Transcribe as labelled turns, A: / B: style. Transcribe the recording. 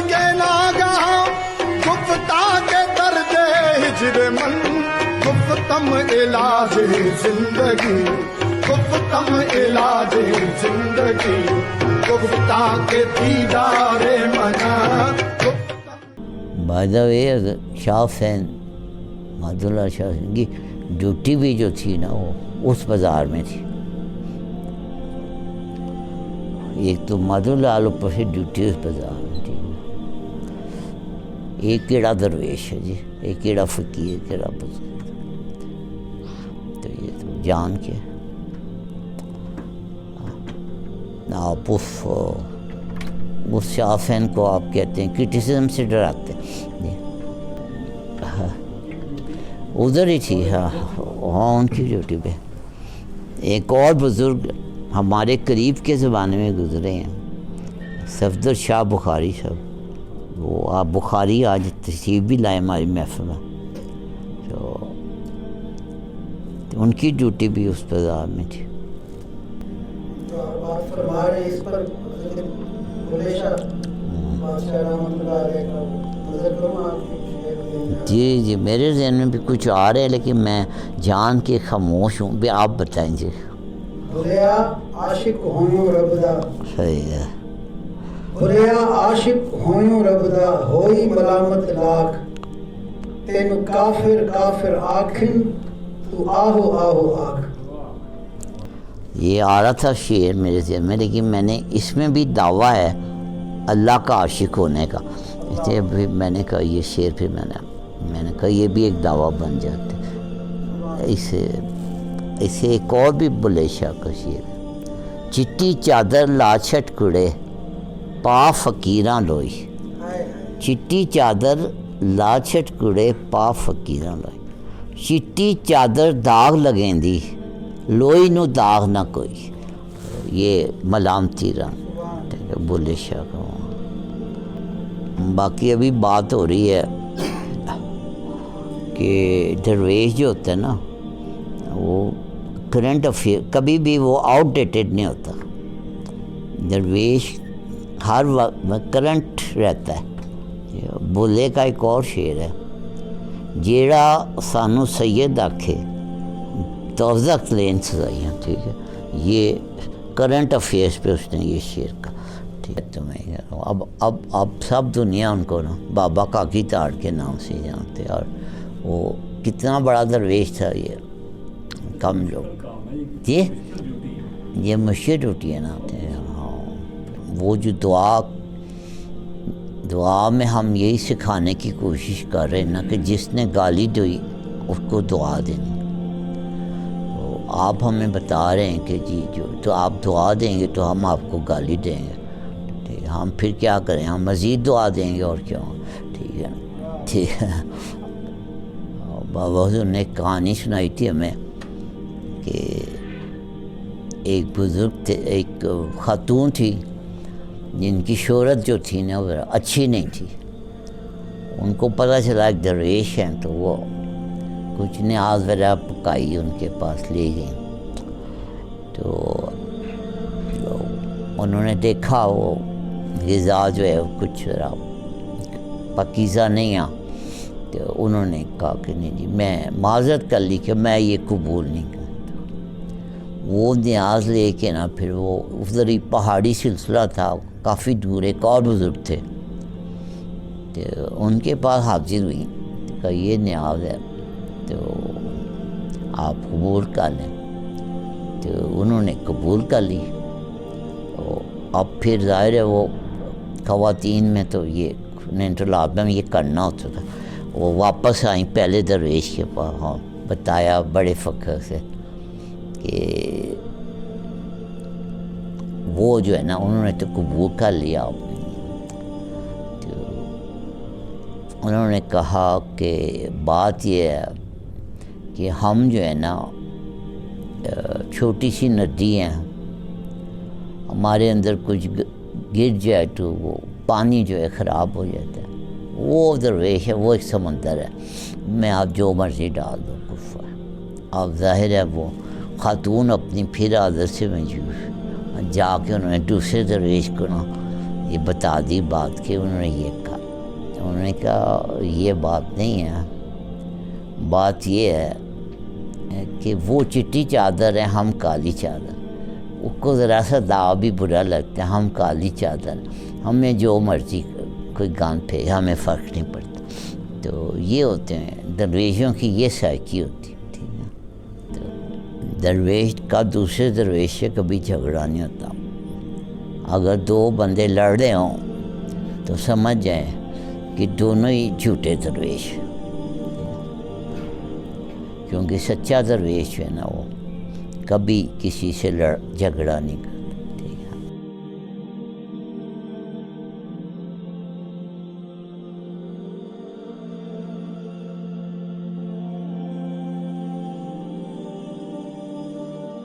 A: گے ناگہاں گفتہ کے درد ہجر من گفتم علاج زندگی گفتم علاج زندگی گفتہ کے دیدار منا.
B: بائی دا وے شاہ حسین مہد اللہ شاہ حسین کی ڈیوٹی بھی جو تھی نا وہ اس بازار میں تھی. ایک تو مہد اللہ اوپر سے ڈیوٹی اس بازار میں تھی. ایک کیڑا درویش ہے جی, ایک کیڑا فقیر, کیڑا بزرگ, تو یہ تو جان کے آپ اس شاہ حسین کو آپ کہتے ہیں کرٹیسزم سے ڈراتے ہیں. ادھر ہی تھی ہاں ان کی ڈیوٹی پہ. ایک اور بزرگ ہمارے قریب کے زمانے میں گزرے ہیں, صفدر شاہ بخاری صاحب. وہ آپ بخاری آج تشریف بھی لائے ہماری محفل میں, تو ان کی ڈیوٹی بھی اس بازار میں تھی. جی جی میرے ذہن میں بھی کچھ آ رہے ہیں لیکن میں جان کے خاموش ہوں. بھی آپ بتائیں جی.
C: عاشق ہویوں رب دا
B: صحیح ہے.
C: بھلیا عاشق ہویوں رب دا ہوئی ملامت لاکھ تینو کافر کافر آکھن تو آہو آہو آکھ.
B: یہ آ رہا تھا شعر میرے ذہن میں, لیکن میں نے اس میں بھی دعویٰ ہے اللہ کا عاشق ہونے کا. اس لیے بھی میں نے کہا یہ شعر پھر میں نے کہا یہ بھی ایک دعویٰ بن جاتا ہے. اسے ایک اور بھی بلے شاہ کا شعر ہے. چٹی چادر لا چھٹ کڑے پا فقیراں لوئی. چٹی چادر لا چھٹ کڑے پا فقیراں لوئی. چٹی چادر داغ لگیں دی لوئی نو داغ نہ کوئی. یہ ملامتی رنگ بلے شاہ کا. باقی ابھی بات ہو رہی ہے کہ درویش جو ہوتا ہے نا وہ کرنٹ افیئر کبھی بھی وہ آؤٹ ڈیٹڈ نہیں ہوتا. درویش ہر وقت کرنٹ رہتا ہے. بلے کا ایک اور شعر ہے, جیڑا سانو سید آکھے دوزخ لین سزائیاں. ٹھیک ہے, یہ کرنٹ افیئرس پہ اس نے یہ شعر کا. ٹھیک ہے, تو میں کہہ رہا ہوں اب سب دنیا ان کو نا بابا کاکی تاڑ کے نام سے جانتے. اور وہ کتنا بڑا درویش تھا یہ کم لوگ. یہ مشکل ڈیوٹی ہے نا. ہاں, وہ جو دعا میں ہم یہی سکھانے کی کوشش کر رہے ہیں نا کہ جس نے گالی دی اس کو دعا دینی. آپ ہمیں بتا رہے ہیں کہ جی جو تو آپ دعا دیں گے تو ہم آپ کو گالی دیں گے. ہم پھر کیا کریں, ہم مزید دعا دیں گے اور کیا. ٹھیک ہے ٹھیک ہے. بابا حضور نے ایک کہانی سنائی تھی ہمیں کہ ایک بزرگ تھے, ایک خاتون تھی جن کی شہرت جو تھی نا وہ اچھی نہیں تھی. ان کو پتہ چلا ایک درویش ہیں تو وہ کچھ نیاز وغیرہ پکائی ان کے پاس لے گئیں. تو انہوں نے دیکھا وہ غذا جو ہے کچھ ذرا پاکیزہ نہیں آ, تو انہوں نے کہا کہ نہیں جی میں معذرت کر لی کہ میں یہ قبول نہیں کرتا. وہ نیاز لے کے نا پھر وہ ادھر ہی پہاڑی سلسلہ تھا کافی دور, ایک اور بزرگ تھے تو ان کے پاس حاضر ہوئی. کہا یہ نیاز ہے تو آپ قبول کر لیں. تو انہوں نے قبول کر لی. تو اب پھر ظاہر ہے وہ خواتین میں تو یہ انٹرلاب میں یہ کرنا ہوتا تھا. وہ واپس آئیں پہلے درویش کے پاس. ہاں, بتایا بڑے فخر سے کہ وہ جو ہے نا انہوں نے تو قبول کر لیا. تو انہوں نے کہا کہ بات یہ ہے کہ ہم جو ہے نا چھوٹی سی ندی ہیں, ہمارے اندر کچھ گر جائے تو وہ پانی جو ہے خراب ہو جاتا ہے. وہ درویش ہے, وہ ایک سمندر ہے, میں آپ جو مرضی ڈال دو کفر. اب ظاہر ہے وہ خاتون اپنی پھر عادت سے موجود جا کے انہوں نے دوسرے درویش کو نا یہ بتا دی بات کہ انہوں نے یہ کہا. انہوں نے کہا یہ بات نہیں ہے، بات یہ ہے کہ وہ چٹی چادر ہے، ہم کالی چادر. اس کو ذرا سا دعویٰ بھی برا لگتا ہے، ہم کالی چادر، ہمیں جو مرضی کوئی گان پھینک، ہمیں فرق نہیں پڑتا. تو یہ ہوتے ہیں درویشوں کی یہ سائیکی ہوتی ہے. ٹھیک ہے، تو درویش کا دوسرے درویش سے کبھی جھگڑا نہیں ہوتا. اگر دو بندے لڑ رہے ہوں تو سمجھ جائیں کہ دونوں ہی جھوٹے درویش ہیں، کیونکہ سچا درویش ہے نا وہ کبھی کسی سے جھگڑا نہیں کرتا.